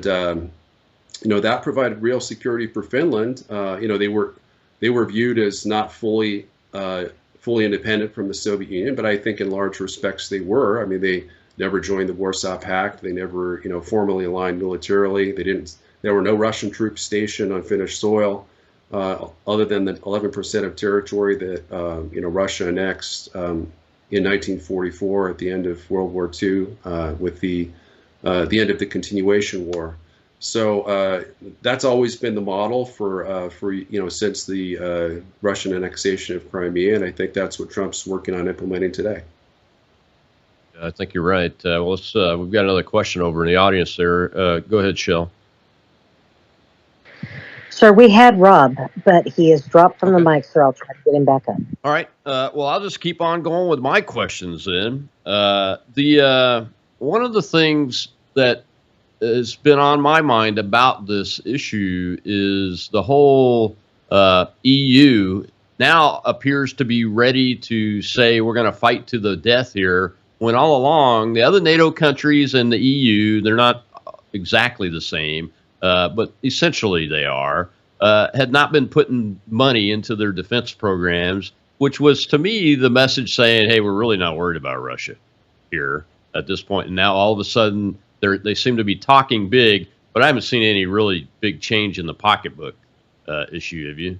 provided real security for Finland. They were viewed as not fully independent from the Soviet Union, but I think in large respects they were. I mean, they never joined the Warsaw Pact. They never, formally aligned militarily. There were no Russian troops stationed on Finnish soil, other than the 11% of territory that Russia annexed in 1944 at the end of World War II with the end of the Continuation War. So that's always been the model for since the Russian annexation of Crimea, and I think that's what Trump's working on implementing today. I think you're right. We've got another question over in the audience there. Go ahead, Shell. Sir, we had Rob, but he has dropped from the mic, so I'll try to get him back up. All right. Well, I'll just keep on going with my questions then. One of the things that has been on my mind about this issue is the whole EU now appears to be ready to say we're going to fight to the death here, when all along the other NATO countries and the EU, they're not exactly the same, but essentially they are, had not been putting money into their defense programs, which was to me the message saying, hey, we're really not worried about Russia here at this point. And now all of a sudden they seem to be talking big, but I haven't seen any really big change in the pocketbook issue. Have you?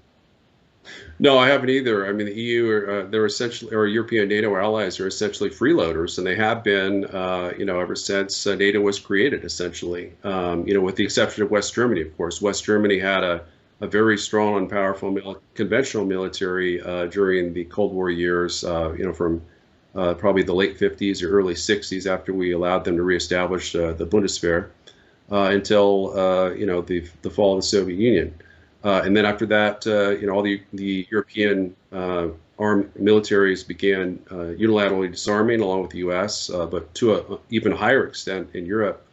No, I haven't either. I mean, the EU, they're essentially, or European NATO allies are essentially freeloaders, and they have been, ever since NATO was created, essentially. With the exception of West Germany, of course. West Germany had a very strong and powerful conventional military during the Cold War years, from probably the late 50s or early 60s, after we allowed them to reestablish the Bundeswehr, until the fall of the Soviet Union. And then after that, all the European armed militaries began unilaterally disarming, along with the U.S., but to an even higher extent in Europe,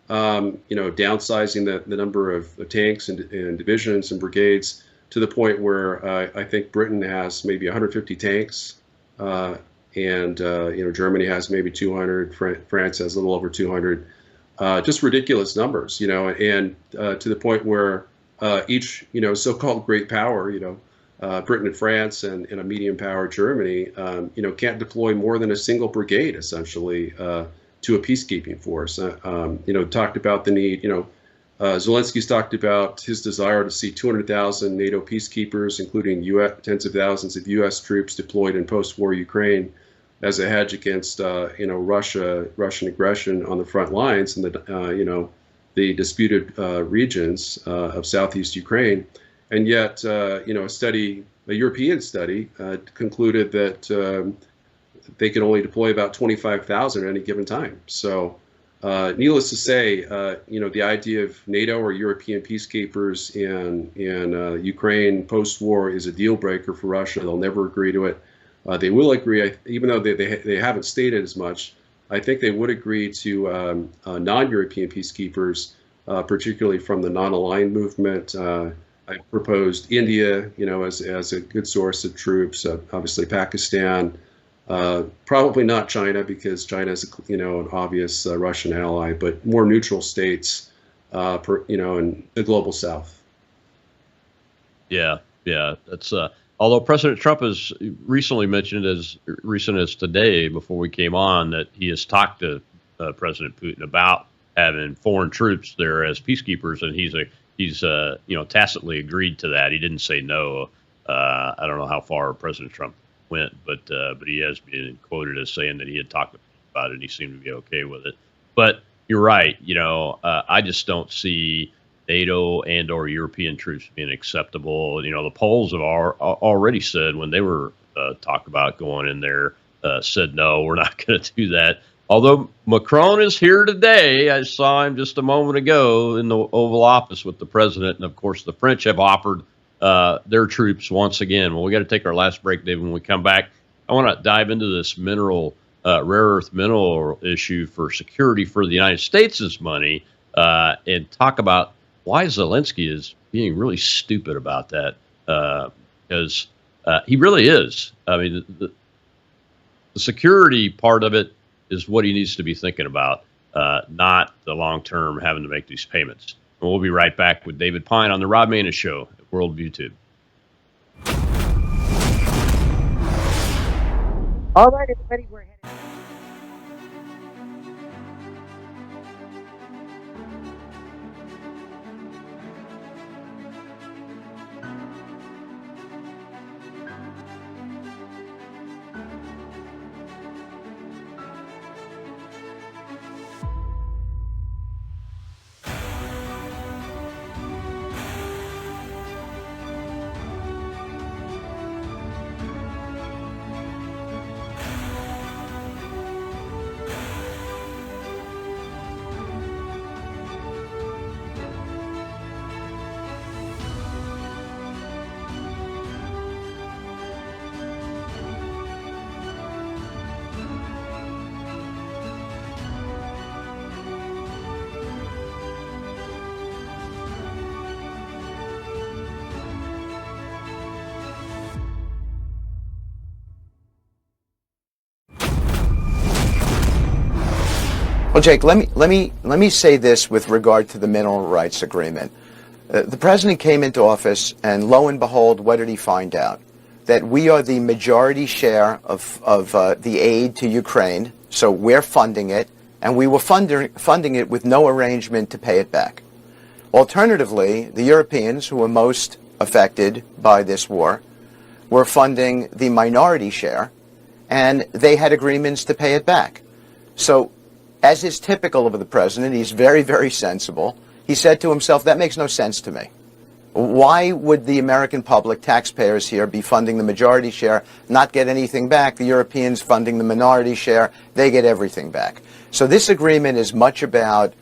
downsizing the number of tanks and divisions and brigades to the point where I think Britain has maybe 150 tanks, and Germany has maybe 200, France has a little over 200, just ridiculous numbers, and to the point where each, so-called great power, Britain and France and a medium power Germany, can't deploy more than a single brigade, essentially, to a peacekeeping force. Talked about the need, Zelensky's talked about his desire to see 200,000 NATO peacekeepers, including tens of thousands of U.S. troops deployed in post-war Ukraine as a hedge against, Russian aggression on the front lines and the disputed regions of southeast Ukraine. And yet, a European study concluded that they can only deploy about 25,000 at any given time. So needless to say, the idea of NATO or European peacekeepers in Ukraine post-war is a deal breaker for Russia. They'll never agree to it. They will agree, even though they haven't stated as much, I think they would agree to non-European peacekeepers, particularly from the non-aligned movement. I proposed India, as a good source of troops. Obviously, Pakistan, probably not China, because China is an obvious Russian ally, but more neutral states, in the global South. Yeah, that's. Although President Trump has recently mentioned, as recent as today, before we came on, that he has talked to President Putin about having foreign troops there as peacekeepers, and he's tacitly agreed to that. He didn't say no. I don't know how far President Trump went, but he has been quoted as saying that he had talked about it and he seemed to be okay with it. But you're right. I just don't see NATO and or European troops being acceptable. The polls have already said when they were talk about going in there, said no, we're not going to do that. Although Macron is here today, I saw him just a moment ago in the Oval Office with the president, and of course the French have offered their troops once again. Well, we got to take our last break, Dave. When we come back, I want to dive into this rare earth mineral issue for security for the United States' money, and talk about why Zelensky is being really stupid about that, because he really is. I mean, the security part of it is what he needs to be thinking about, not the long-term having to make these payments. And we'll be right back with David Pine on the Rob Maness Show at Worldview Tube. All right, everybody, we're headed. Well, Jake, let me say this with regard to the mineral rights agreement. The president came into office, and lo and behold, what did he find out? That we are the majority share of the aid to Ukraine, so we're funding it, and we were funding it with no arrangement to pay it back. Alternatively, the Europeans, who were most affected by this war, were funding the minority share, and they had agreements to pay it back. So, as is typical of the president, he's very, very sensible. He said to himself, that makes no sense to me. Why would the American public, taxpayers here, be funding the majority share, not get anything back? The Europeans funding the minority share, they get everything back. So this agreement is much about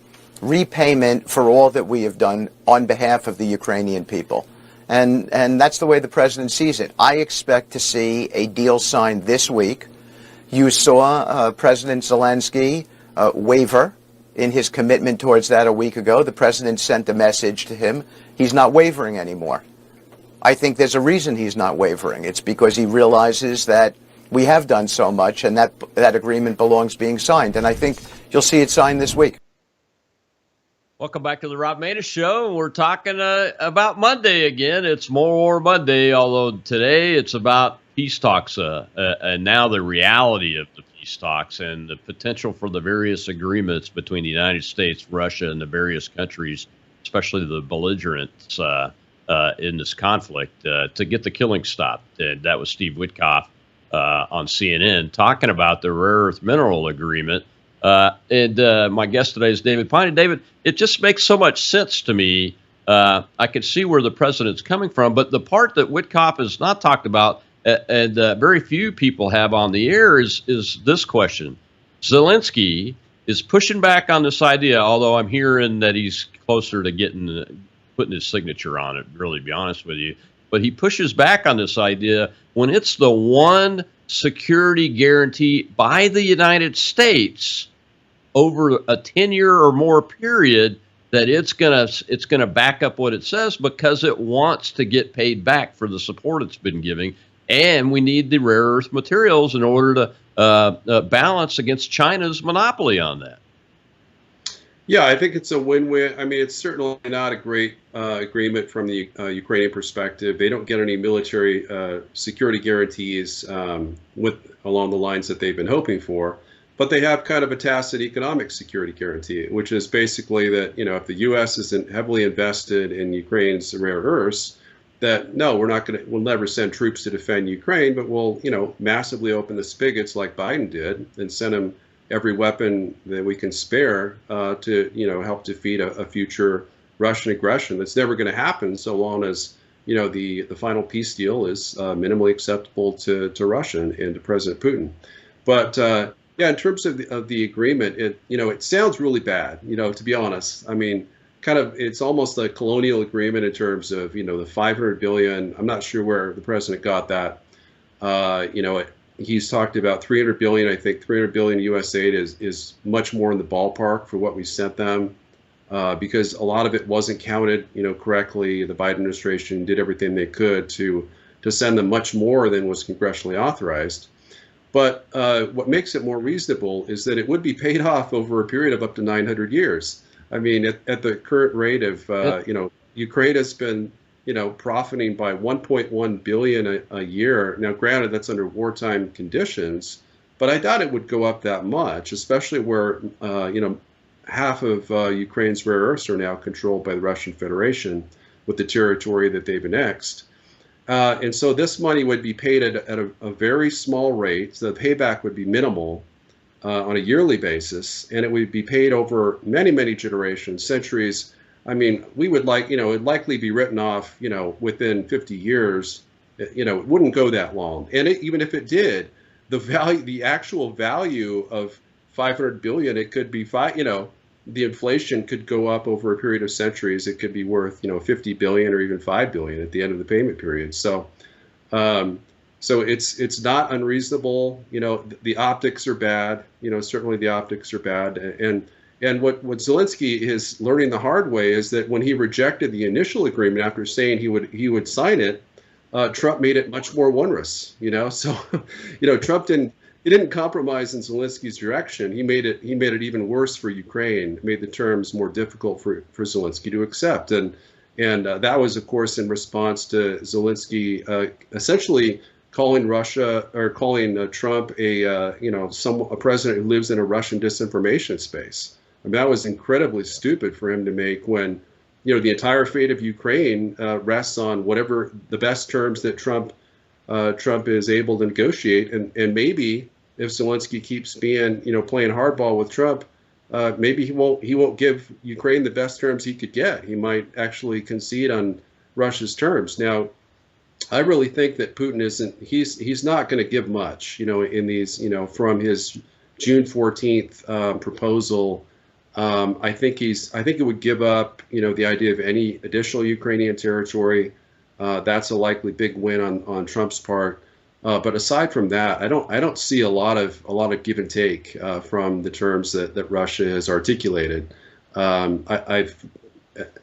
repayment for all that we have done on behalf of the Ukrainian people. And that's the way the president sees it. I expect to see a deal signed this week. You saw President Zelensky waver in his commitment towards that a week ago. The president sent a message to him. He's not wavering anymore. I think there's a reason he's not wavering. It's because he realizes that we have done so much, and that agreement belongs being signed. And I think you'll see it signed this week. Welcome back to the Rob Maness Show. We're talking about Monday again. It's More War Monday, although today it's about peace talks, and now the reality of the peace talks and the potential for the various agreements between the United States, Russia, and the various countries, especially the belligerents in this conflict, to get the killing stopped. And that was Steve Witkoff on CNN talking about the rare earth mineral agreement. And my guest today is David Pine. And David, it just makes so much sense to me. I can see where the president's coming from, but the part that Witkoff has not talked about, and very few people have on the air, is this question. Zelensky is pushing back on this idea, although I'm hearing that he's closer to putting his signature on it, really, to be honest with you. But he pushes back on this idea when it's the one security guarantee by the United States over a 10-year or more period that it's gonna back up what it says, because it wants to get paid back for the support it's been giving. And we need the rare earth materials in order to balance against China's monopoly on that. Yeah, I think it's a win-win. I mean, it's certainly not a great agreement from the Ukrainian perspective. They don't get any military security guarantees along the lines that they've been hoping for, but they have kind of a tacit economic security guarantee, which is basically that, if the U.S. isn't heavily invested in Ukraine's rare earths, that no, we'll never send troops to defend Ukraine, but we'll, massively open the spigots like Biden did and send them every weapon that we can spare to help defeat a future Russian aggression. That's never going to happen so long as the final peace deal is minimally acceptable to Russia and to President Putin. But yeah, in terms of the agreement, it sounds really bad. To be honest, I mean, it's almost a colonial agreement in terms of the $500 billion. I'm not sure where the president got that. He's talked about $300 billion. I think $300 billion U.S. aid is much more in the ballpark for what we sent them, because a lot of it wasn't counted correctly. The Biden administration did everything they could to send them much more than was congressionally authorized. But what makes it more reasonable is that it would be paid off over a period of up to 900 years. I mean, at the current rate of, Ukraine has been, profiting by 1.1 billion a year. Now, granted, that's under wartime conditions, but I doubt it would go up that much, especially where, half of Ukraine's rare earths are now controlled by the Russian Federation with the territory that they've annexed. And so this money would be paid at a very small rate. So the payback would be minimal on a yearly basis, and it would be paid over many, many generations, centuries. I mean, we would it'd likely be written off, within 50 years. It wouldn't go that long. And even if it did, the actual value of 500 billion, it could be the inflation could go up over a period of centuries. It could be worth, 50 billion or even 5 billion at the end of the payment period. So, it's not unreasonable. The optics are bad. Certainly the optics are bad. And what Zelensky is learning the hard way is that when he rejected the initial agreement after saying he would sign it, Trump made it much more onerous. So, Trump didn't compromise in Zelensky's direction. He made it even worse for Ukraine. Made the terms more difficult for Zelensky to accept. And that was, of course, in response to Zelensky essentially calling Russia or calling Trump a president who lives in a Russian disinformation space. I mean, that was incredibly stupid for him to make when, the entire fate of Ukraine rests on whatever the best terms that Trump is able to negotiate. And maybe if Zelensky keeps being, playing hardball with Trump, maybe he won't give Ukraine the best terms he could get. He might actually concede on Russia's terms. Now, I really think that Putin he's not going to give much, in these, from his June 14th proposal. I think it would give up, the idea of any additional Ukrainian territory. That's a likely big win on Trump's part. But aside from that, I don't see a lot of give and take from the terms that Russia has articulated.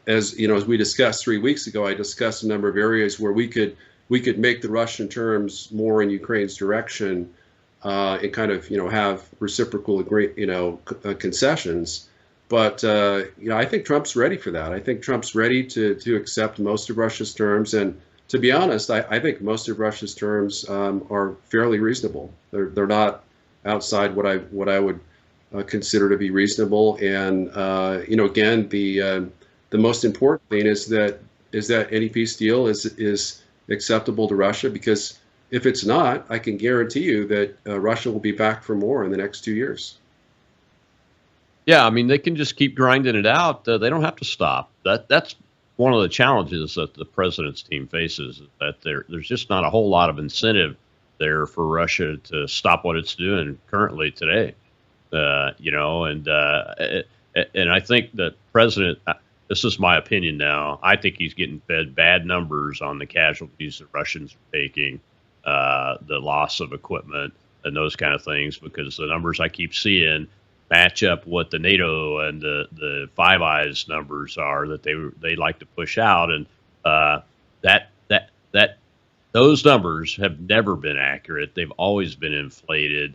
As we discussed 3 weeks ago, I discussed a number of areas where we could make the Russian terms more in Ukraine's direction, and kind of have reciprocal concessions. But I think Trump's ready for that. I think Trump's ready to accept most of Russia's terms. And to be honest, I think most of Russia's terms are fairly reasonable. They're not outside what I would consider to be reasonable. And again, the most important thing is that any peace deal is acceptable to Russia, because if it's not, I can guarantee you that Russia will be back for more in the next 2 years. Yeah, I mean, they can just keep grinding it out. They don't have to stop. That's one of the challenges that the president's team faces, is that there's just not a whole lot of incentive there for Russia to stop what it's doing currently today. And I think that President, this is my opinion now, I think he's getting fed bad numbers on the casualties the Russians are taking, the loss of equipment and those kind of things, because the numbers I keep seeing match up what the NATO and the Five Eyes numbers are that they like to push out, and that those numbers have never been accurate. They've always been inflated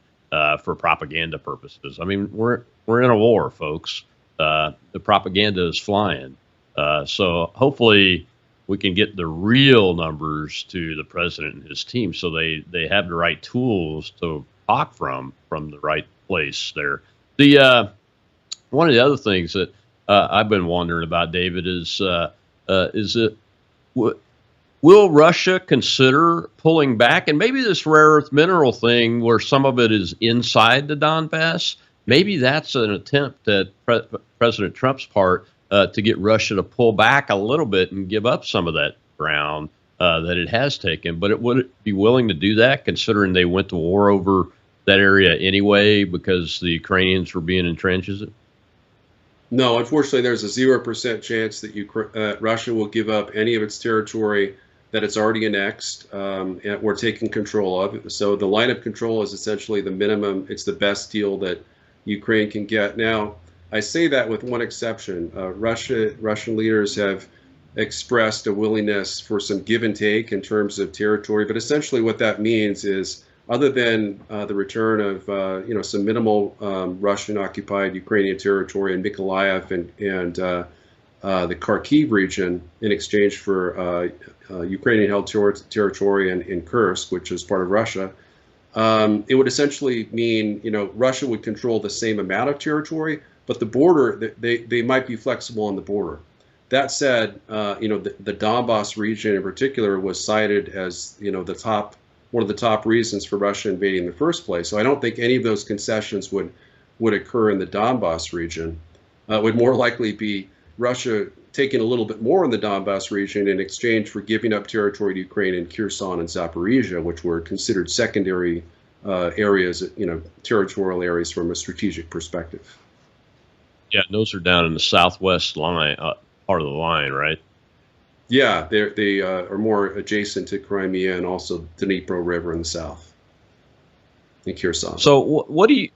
for propaganda purposes. I mean, we're in a war, folks. The propaganda is flying. So hopefully we can get the real numbers to the president and his team, so they have the right tools to talk from the right place there. One of the other things that I've been wondering about, David, is it will Russia consider pulling back, and maybe this rare earth mineral thing, where some of it is inside the Donbass, maybe that's an attempt at President Trump's part to get Russia to pull back a little bit and give up some of that ground that it has taken. But it would be willing to do that, considering they went to war over that area anyway because the Ukrainians were being entrenched? No, unfortunately, there's a 0% chance that Russia will give up any of its territory that it's already annexed or taken control of. So the line of control is essentially the minimum. It's the best deal that Ukraine can get. Now, I say that with one exception. Russian leaders have expressed a willingness for some give and take in terms of territory, but essentially what that means is, other than the return of some minimal Russian-occupied Ukrainian territory in Mykolaiv and the Kharkiv region in exchange for Ukrainian-held territory in Kursk, which is part of Russia, it would essentially mean Russia would control the same amount of territory, but the border they might be flexible on the border. That said, the Donbass region in particular was cited as one of the top reasons for Russia invading in the first place. So I don't think any of those concessions would occur in the Donbass region. It would more likely be Russia taking a little bit more in the Donbass region in exchange for giving up territory to Ukraine in Kherson and Zaporizhia, which were considered secondary areas, territorial areas from a strategic perspective. Yeah, those are down in the southwest line, part of the line, right? Yeah, they are more adjacent to Crimea and also the Dnipro River in the south, in Kherson. So what do you,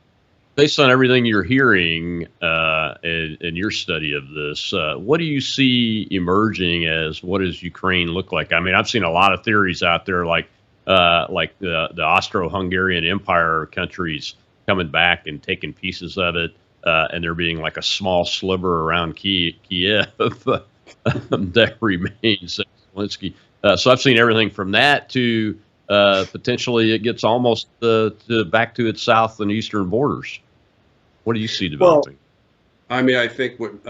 based on everything you're hearing in your study of this, what do you see emerging as what does Ukraine look like? I mean, I've seen a lot of theories out there, like the Austro-Hungarian Empire countries coming back and taking pieces of it, and there being like a small sliver around Kiev that remains. Zelensky. So I've seen everything from that to potentially it gets almost back to its south and eastern borders. What do you see developing? Well, I mean, I think what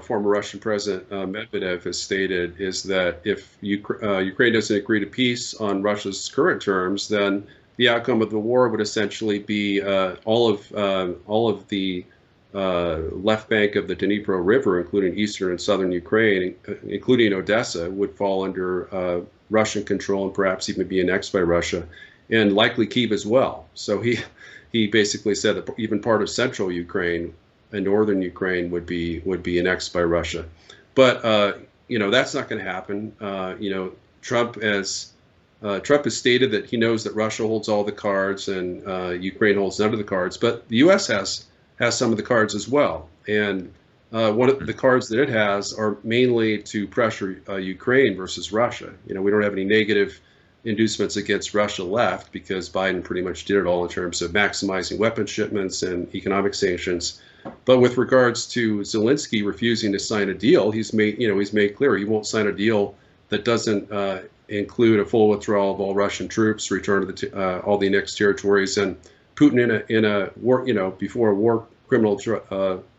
former Russian President Medvedev has stated is that if Ukraine doesn't agree to peace on Russia's current terms, then the outcome of the war would essentially be all of the left bank of the Dnipro River, including eastern and southern Ukraine, including Odessa, would fall under Russian control and perhaps even be annexed by Russia, and likely Kyiv as well. So he basically said that even part of central Ukraine and northern Ukraine would be annexed by Russia. But that's not going to happen. Trump has stated that he knows that Russia holds all the cards and Ukraine holds none of the cards, but the U.S. has some of the cards as well. And one of the cards that it has are mainly to pressure Ukraine versus Russia. We don't have any negative inducements against Russia left because Biden pretty much did it all in terms of maximizing weapon shipments and economic sanctions. But with regards to Zelensky refusing to sign a deal, he's made clear he won't sign a deal that doesn't include a full withdrawal of all Russian troops, return to all the annexed territories, and Putin in a war, before a war criminal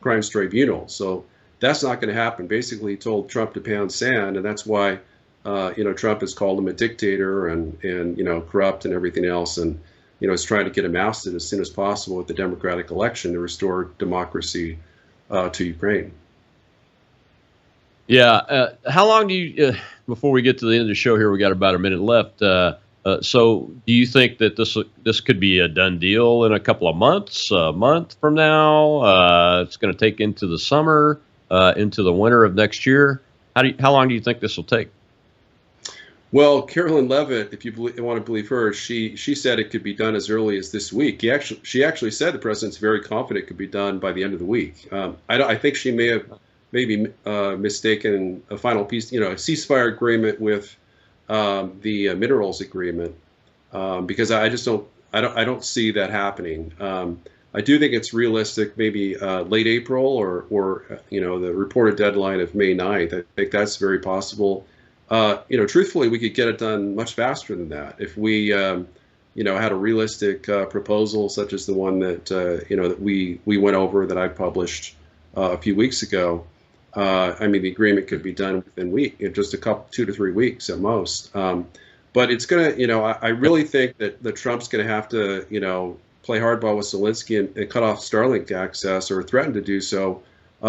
crimes tribunal. So that's not going to happen. Basically, he told Trump to pound sand, and that's why Trump has called him a dictator and corrupt and everything else, and is trying to get him ousted as soon as possible with the democratic election to restore democracy to Ukraine. Yeah. How long do you, before we get to the end of the show here, we got about a minute left. So do you think that this could be a done deal in a couple of months, a month from now? It's going to take into the summer, into the winter of next year. How long do you think this will take? Well, Carolyn Levitt, if you want to believe her, she said it could be done as early as this week. She actually said the president's very confident it could be done by the end of the week. I think she may have mistaken a final piece, a ceasefire agreement with the minerals agreement, because I don't see that happening. I do think it's realistic, maybe late April or the reported deadline of May 9th. I think that's very possible. Truthfully, we could get it done much faster than that if we, had a realistic proposal such as the one that that we went over that I published a few weeks ago. The agreement could be done within just 2 to 3 weeks at most. But it's gonna, I really think that Trump's gonna have to, play hardball with Zelensky and cut off Starlink access, or threaten to do so,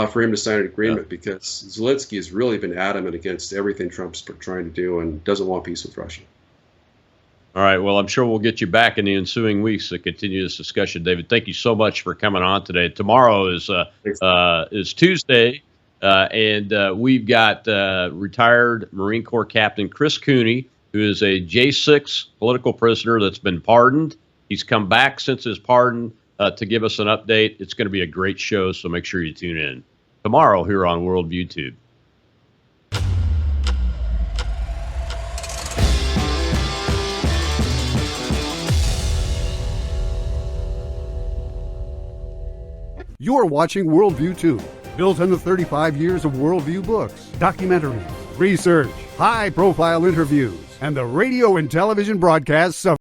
for him to sign an agreement, because Zelensky has really been adamant against everything Trump's trying to do and doesn't want peace with Russia. All right. Well, I'm sure we'll get you back in the ensuing weeks to continue this discussion, David. Thank you so much for coming on today. Tomorrow is Tuesday, and we've got retired Marine Corps Captain Chris Cooney, who is a J6 political prisoner that's been pardoned. He's come back since his pardon to give us an update. It's going to be a great show, so make sure you tune in tomorrow here on Worldview Tube. You're watching Worldview Tube, built on the 35 years of Worldview books, documentaries, research, high-profile interviews, and the radio and television broadcasts of